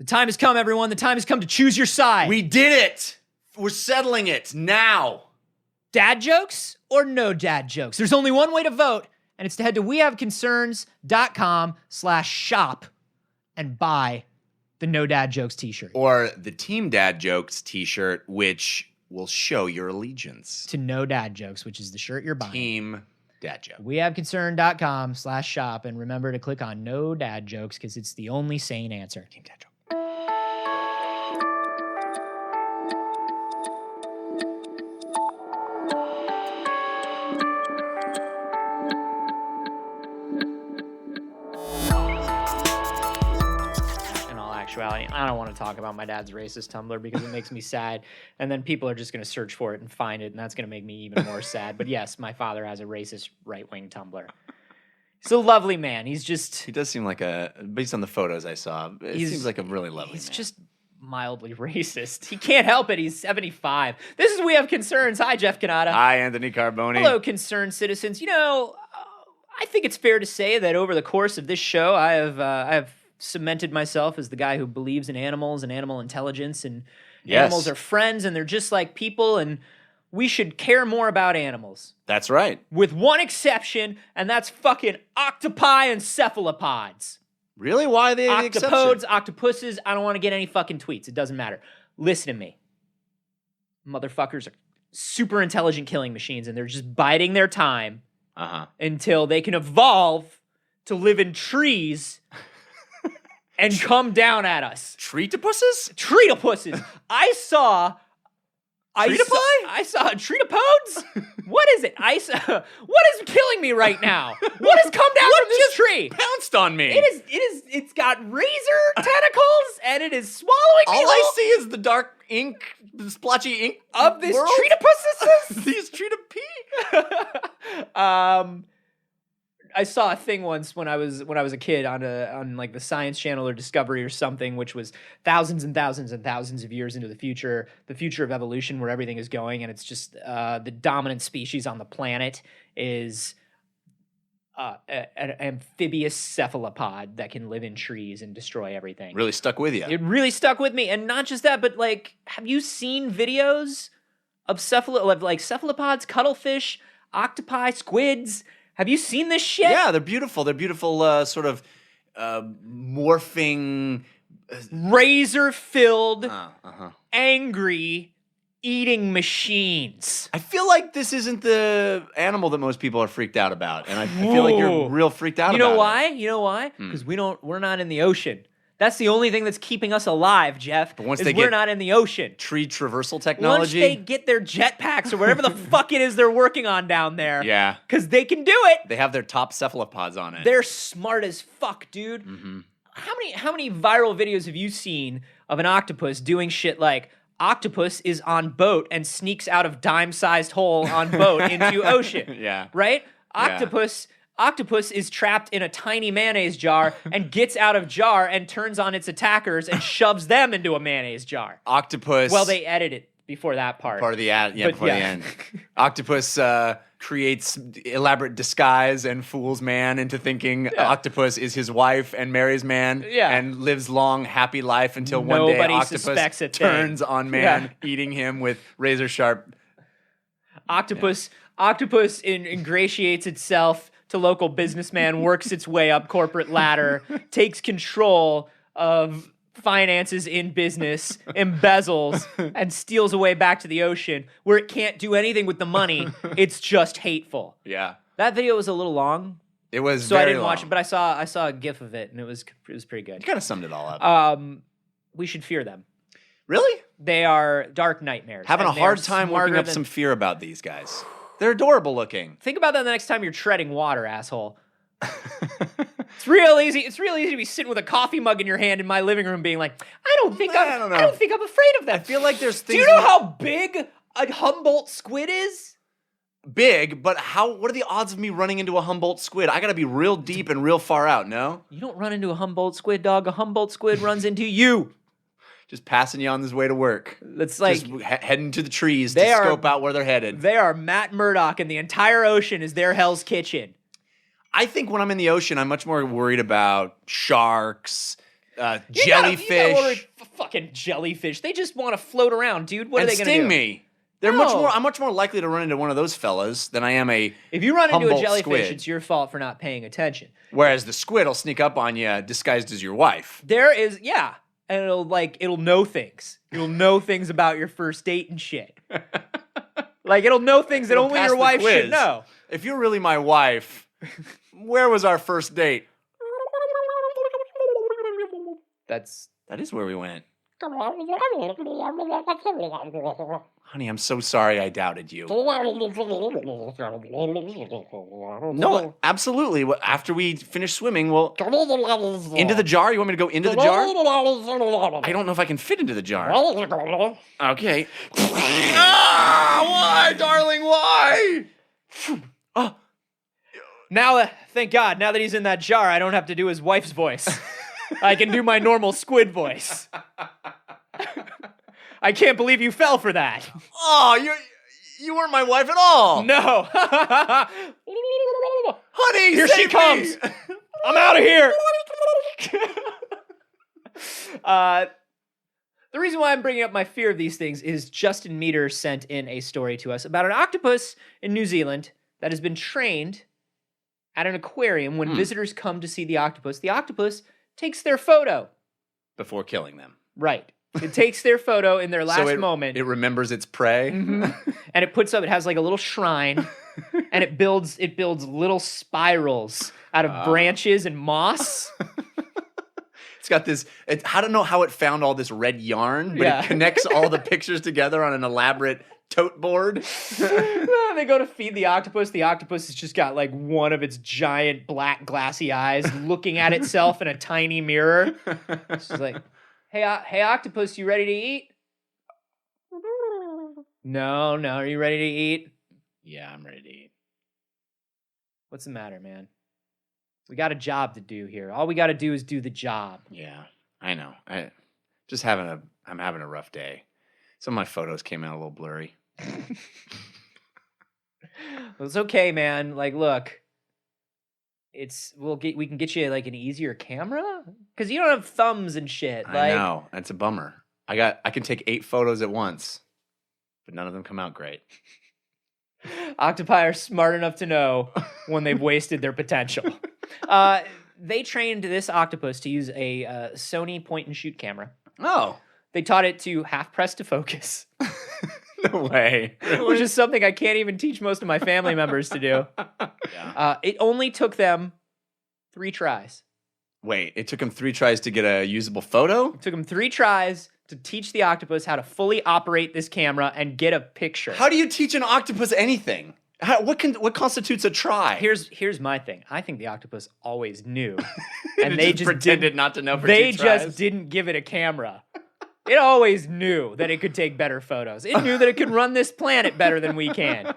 The time has come, everyone. The time has come to choose your side. We did it. We're settling it now. Dad jokes or no dad jokes? There's only one way to vote, and it's to head to wehaveconcerns.com/shop and buy the No Dad Jokes t-shirt. Or the Team Dad Jokes t-shirt, which will show your allegiance to No Dad Jokes, which is the shirt you're buying. Team Dad Joke. Wehaveconcern.com/shop, and remember to click on No Dad Jokes because it's the only sane answer. Team Dad Joke. I don't want to talk about my dad's racist Tumblr because it makes me sad. And then people are just going to search for it and find it, and that's going to make me even more sad. But yes, my father has a racist right-wing Tumblr. He's a lovely man. He does seem like based on the photos I saw, it seems like a really lovely man. He's just mildly racist. He can't help it. He's 75. This is We Have Concerns. Hi, Jeff Cannata. Hi, Anthony Carboni. Hello, concerned citizens. You know, I think it's fair to say that over the course of this show, I have cemented myself as the guy who believes in animals and animal intelligence, and animals are friends and they're just like people, and we should care more about animals. That's right. With one exception, and that's fucking octopi and cephalopods. Really? Why are they the exception? Octopods, octopuses, I don't want to get any fucking tweets. It doesn't matter. Listen to me. Motherfuckers are super intelligent killing machines, and they're just biding their time until they can evolve to live in trees and come down at us. Treatopuses? Treatopuses. I saw treatopods? What is it? What is killing me right now? What has come down from this tree? Pounced on me. It's got razor tentacles and it is swallowing me. All I see is the dark ink, the splotchy ink of this world? treatopuses. These treatopee. I saw a thing once when I was a kid on like the Science Channel or Discovery or something, which was thousands and thousands and thousands of years into the future of evolution, where everything is going, and it's just the dominant species on the planet is an amphibious cephalopod that can live in trees and destroy everything. Really stuck with you. It really stuck with me, and not just that, but like, have you seen videos of cephalopods, cuttlefish, octopi, squids? Have you seen this shit? Yeah, they're beautiful. They're beautiful, sort of morphing, razor-filled, angry eating machines. I feel like this isn't the animal that most people are freaked out about, and I feel like you're real freaked out. You know why? You know why? Because we're not in the ocean. That's the only thing that's keeping us alive, Jeff. But we're not in the ocean. Tree traversal technology. Once they get their jetpacks or whatever the fuck it is they're working on down there. Yeah. Because they can do it. They have their top cephalopods on it. They're smart as fuck, dude. Mm-hmm. How many viral videos have you seen of an octopus doing shit like octopus is on boat and sneaks out of dime-sized hole on boat into ocean? Yeah. Right? Octopus is trapped in a tiny mayonnaise jar and gets out of jar and turns on its attackers and shoves them into a mayonnaise jar. Octopus. Well, they edit it before that part. Part of the ad, before the end. Octopus creates elaborate disguise and fools man into thinking Octopus is his wife and marries man and lives long, happy life until one day Octopus turns on man, eating him with razor sharp. Octopus ingratiates itself to local businessman, works its way up corporate ladder, takes control of finances in business, embezzles, and steals away back to the ocean where it can't do anything with the money. It's just hateful. Yeah. That video was a little long. It was so I didn't watch it, but I saw a gif of it, and it was pretty good. You kind of summed it all up. We should fear them. Really? They are dark nightmares. Having a hard time working up some fear about these guys. They're adorable looking. Think about that the next time you're treading water, asshole. It's real easy. It's real easy to be sitting with a coffee mug in your hand in my living room, being like, I don't think I'm afraid of that. I feel like there's things. Do you know how big a Humboldt squid is? Big, but what are the odds of me running into a Humboldt squid? I gotta be real deep and real far out. No, you don't run into a Humboldt squid, dog. A Humboldt squid runs into you. Just passing you on his way to work. It's like just heading to the trees to scope out where they're headed. They are Matt Murdock, and the entire ocean is their Hell's Kitchen. I think when I'm in the ocean, I'm much more worried about sharks, jellyfish. You got fucking jellyfish. They just want to float around, dude. What are they going to do? Sting me. They're I'm much more likely to run into one of those fellas than I am a If you run into a jellyfish, squid. it's your fault for not paying attention. Whereas the squid will sneak up on you disguised as your wife. And it'll know things. It'll know things about your first date and shit. Like it'll know things that only your wife should know. If you're really my wife, where was our first date? That is where we went. Honey, I'm so sorry I doubted you. No, absolutely. After we finish swimming, we'll... Into the jar? You want me to go into the jar? I don't know if I can fit into the jar. Okay. Why, darling? Why? Oh. Now, thank God, now that he's in that jar, I don't have to do his wife's voice. I can do my normal squid voice. I can't believe you fell for that. Oh, you weren't my wife at all. No. Honey, here she comes. I'm out of here. The reason why I'm bringing up my fear of these things is Justin Meter sent in a story to us about an octopus in New Zealand that has been trained at an aquarium. When visitors come to see the octopus takes their photo. Before killing them. Right. It takes their photo in their last moment. It remembers its prey. Mm-hmm. And it has like a little shrine and it builds little spirals out of branches and moss. It's got this, I don't know how it found all this red yarn, but it connects all the pictures together on an elaborate tote board. They go to feed the octopus. The octopus has just got like one of its giant black glassy eyes looking at itself in a tiny mirror. It's just like, hey, octopus, you ready to eat? No. Are you ready to eat? Yeah, I'm ready to eat. What's the matter, man? We got a job to do here. All we got to do is do the job. Yeah, I know. I'm having a rough day. Some of my photos came out a little blurry. Well, it's okay, man. Like, look, we can get you like an easier camera because you don't have thumbs and shit. I know. That's a bummer. I can take 8 photos at once, but none of them come out great. Octopi are smart enough to know when they've wasted their potential. They trained this octopus to use a Sony point-and-shoot camera. Oh. They taught it to half press to focus. No way. Which is something I can't even teach most of my family members to do. Yeah. It only took them 3 tries. Wait, it took them 3 tries to get a usable photo? It took them 3 tries to teach the octopus how to fully operate this camera and get a picture. How do you teach an octopus anything? What constitutes a try? Here's my thing. I think the octopus always knew, and they just pretended not to know. They just didn't give it a camera. It always knew that it could take better photos. It knew that it could run this planet better than we can.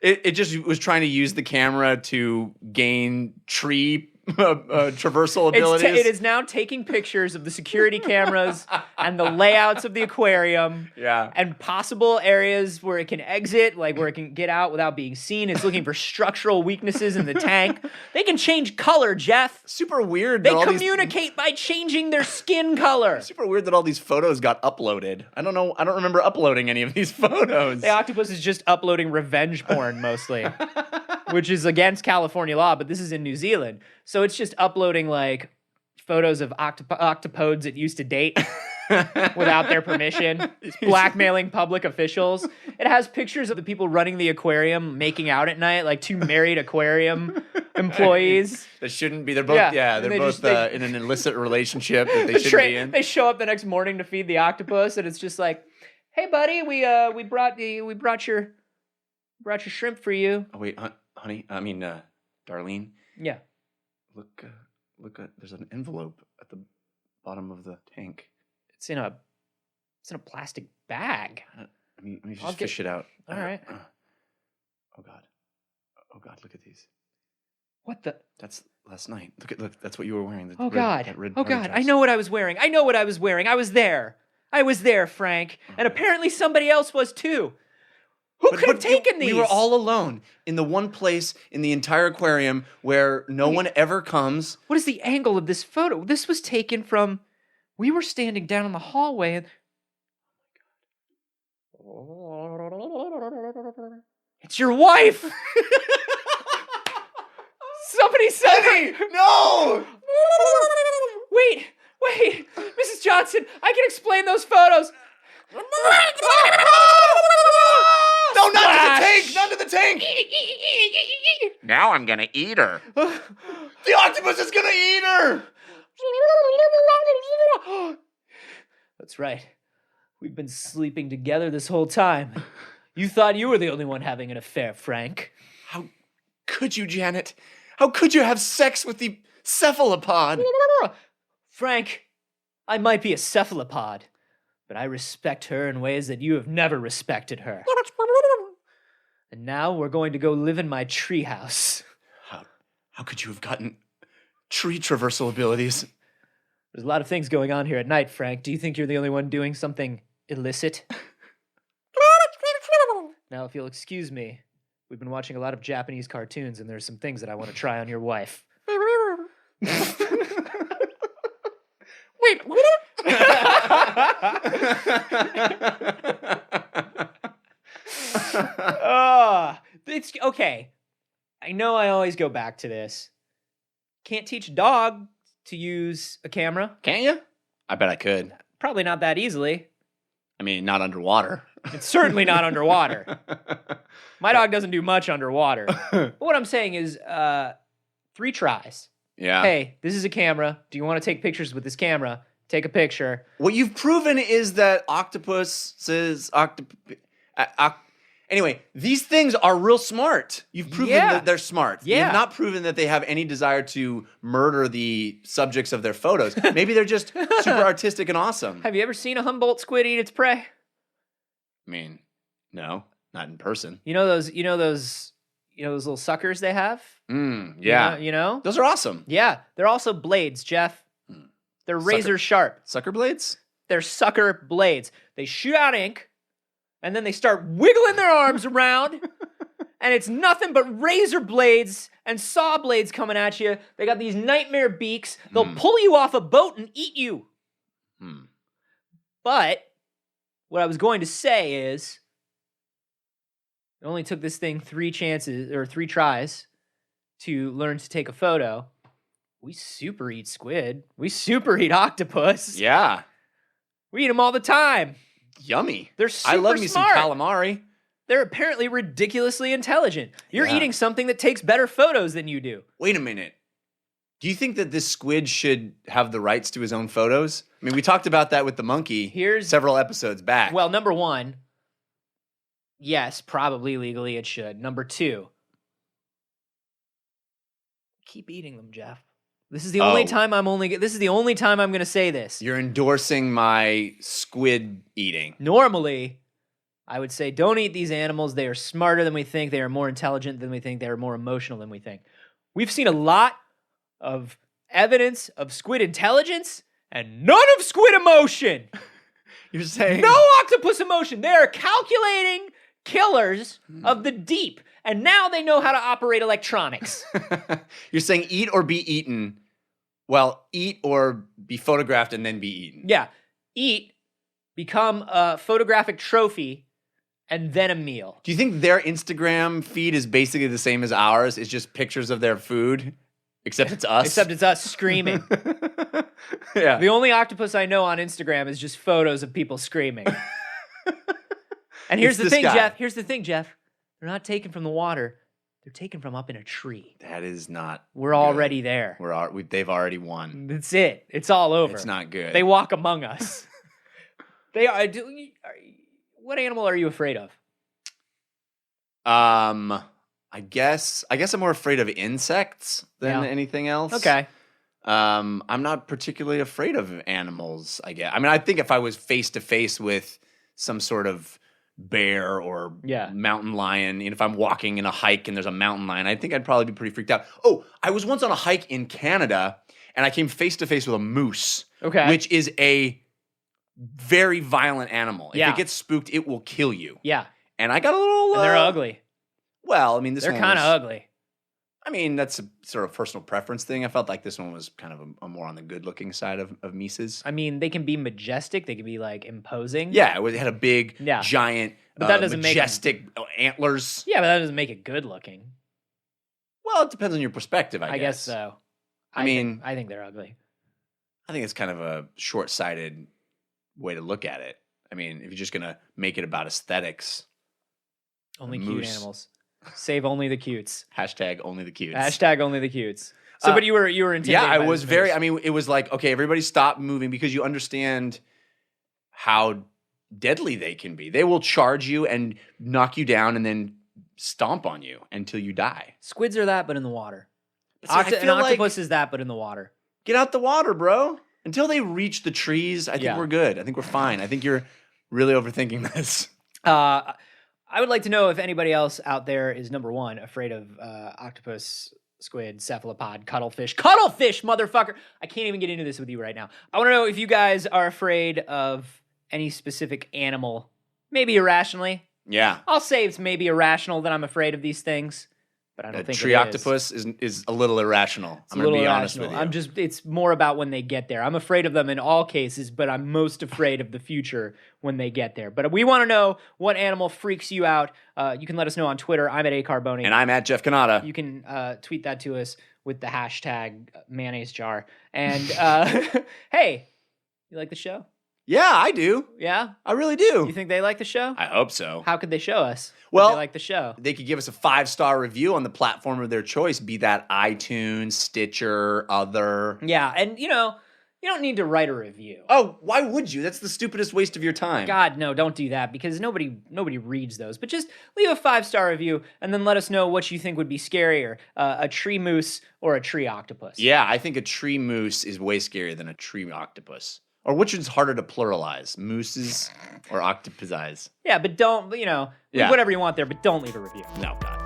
It just was trying to use the camera to gain tree traversal abilities. It is now taking pictures of the security cameras and the layouts of the aquarium, and possible areas where it can exit, like where it can get out without being seen. It's looking for structural weaknesses in the tank. They can change color, Jeff. Super weird. They communicate by changing their skin color. Super weird that all these photos got uploaded. I don't know. I don't remember uploading any of these photos. The octopus is just uploading revenge porn mostly. Which is against California law, but this is in New Zealand. So it's just uploading like photos of octopods it used to date without their permission. It's blackmailing public officials. It has pictures of the people running the aquarium making out at night, like 2 married aquarium employees. That shouldn't be. They're both they're both in an illicit relationship that they shouldn't be in. They show up the next morning to feed the octopus, and it's just like, hey buddy, we brought your shrimp for you. Oh wait, honey, Darlene. Yeah. Look, there's an envelope at the bottom of the tank. It's in a plastic bag. Let me just fish it out. All right. Oh God, look at these. What the? That's last night. Look, that's what you were wearing. Oh God, I know what I was wearing. I was there, Frank. And apparently somebody else was too. Who could have taken these? We were all alone in the one place in the entire aquarium where no one ever comes. What is the angle of this photo? This was taken from... We were standing down in the hallway and... It's your wife! Somebody said... No! Wait! Mrs. Johnson, I can explain those photos. No, not to the tank! Not to the tank! Now I'm gonna eat her. The octopus is gonna eat her! That's right. We've been sleeping together this whole time. You thought you were the only one having an affair, Frank. How could you, Janet? How could you have sex with the cephalopod? Frank, I might be a cephalopod, but I respect her in ways that you have never respected her. And now we're going to go live in my treehouse. How could you have gotten tree traversal abilities? There's a lot of things going on here at night, Frank. Do you think you're the only one doing something illicit? Now, if you'll excuse me, we've been watching a lot of Japanese cartoons, and there's some things that I want to try on your wife. Wait. It's okay. I know I always go back to this. Can't teach a dog to use a camera. Can't you? I bet I could. Probably not that easily. I mean, not underwater. It's certainly not underwater. My dog doesn't do much underwater. But what I'm saying is 3 tries. Yeah. Hey, this is a camera. Do you want to take pictures with this camera? Take a picture. What you've proven is that octopuses, anyway, these things are real smart. You've proven that they're smart. Yeah. You've not proven that they have any desire to murder the subjects of their photos. Maybe they're just super artistic and awesome. Have you ever seen a Humboldt squid eat its prey? I mean, no, not in person. You know those little suckers they have? Yeah. You know? Those are awesome. Yeah. They're also blades, Jeff. They're razor sharp. Sucker blades? They're sucker blades. They shoot out ink, and then they start wiggling their arms around, and it's nothing but razor blades and saw blades coming at you. They got these nightmare beaks. They'll pull you off a boat and eat you. But what I was going to say is, it only took this thing 3 tries to learn to take a photo. We super eat squid. We super eat octopus. Yeah. We eat them all the time. Yummy. They're super I love me smart. some calamari. They're apparently ridiculously intelligent. You're Yeah. eating something that takes better photos than you do. Wait a minute. Do you think that this squid should have the rights to his own photos? I mean, we talked about that with the monkey several episodes back. Well, number 1, yes, probably legally it should. Number 2, keep eating them, Jeff. This is the only time I'm going to say this. You're endorsing my squid eating. Normally, I would say don't eat these animals. They are smarter than we think. They are more intelligent than we think. They are more emotional than we think. We've seen a lot of evidence of squid intelligence and none of squid emotion. You're saying... No octopus emotion. They are calculating killers of the deep. And now they know how to operate electronics. You're saying eat or be eaten. Well, eat or be photographed and then be eaten. Yeah. Eat, become a photographic trophy, and then a meal. Do you think their Instagram feed is basically the same as ours? It's just pictures of their food, except it's us? Except it's us screaming. Yeah. The only octopus I know on Instagram is just photos of people screaming. And here's the thing, Jeff. Here's the thing, Jeff. They're not taken from the water. They're taken from up in a tree. That is not We're good. already there. They've already won. That's it. It's all over. It's not good. They walk among us. They are. What animal are you afraid of? I guess I'm more afraid of insects than anything else. Okay. I'm not particularly afraid of animals, I guess. I mean, I think if I was face to face with some sort of bear or mountain lion, and if I'm walking in a hike and there's a mountain lion, I think I'd probably be pretty freaked out. Oh, I was once on a hike in Canada and I came face to face with a moose, which is a very violent animal. If it gets spooked, it will kill you. Yeah. And I got a little... And they're ugly. Well, I mean, this they're one kind of ugly. I mean, that's a sort of personal preference thing. I felt like this one was kind of a more on the good-looking side of Mises. I mean, they can be majestic. They can be, like, imposing. Yeah, it had a big, giant, but that doesn't majestic antlers. Yeah, but that doesn't make it good-looking. Well, it depends on your perspective, I guess. I guess so. I think they're ugly. I think it's kind of a short-sighted way to look at it. I mean, if you're just going to make it about aesthetics. Only cute animals. Save only the cutes. Hashtag only the cutes. Hashtag only the cutes. So, but you were intimidated. Yeah, I was very. I mean, it was like, okay, everybody stop moving because you understand how deadly they can be. They will charge you and knock you down and then stomp on you until you die. Squids are that, but in the water. See, An octopus is that, but in the water. Get out the water, bro. Until they reach the trees, I think we're good. I think we're fine. I think you're really overthinking this. I would like to know if anybody else out there is, number one, afraid of octopus, squid, cephalopod, cuttlefish. Cuttlefish, motherfucker! I can't even get into this with you right now. I want to know if you guys are afraid of any specific animal, maybe irrationally. Yeah. I'll say it's maybe irrational that I'm afraid of these things, but I don't think tree octopus is a little irrational. I'm going to be honest with you. It's more about when they get there. I'm afraid of them in all cases, but I'm most afraid of the future when they get there. But we want to know what animal freaks you out. You can let us know on Twitter. I'm at acarboni. And I'm at Jeff Canada. You can tweet that to us with the hashtag mayonnaise jar. And hey, you like the show? Yeah, I do. Yeah? I really do. You think they like the show? I hope so. How could they show us well, they like the show? They could give us a 5-star review on the platform of their choice, be that iTunes, Stitcher, other. Yeah, and you don't need to write a review. Oh, why would you? That's the stupidest waste of your time. God, no, don't do that because nobody reads those. But just leave a 5-star review and then let us know what you think would be scarier, a tree moose or a tree octopus. Yeah, I think a tree moose is way scarier than a tree octopus. Or which is harder to pluralize, mooses or octopuses? Yeah, but don't, leave whatever you want there, but don't leave a review. No, God.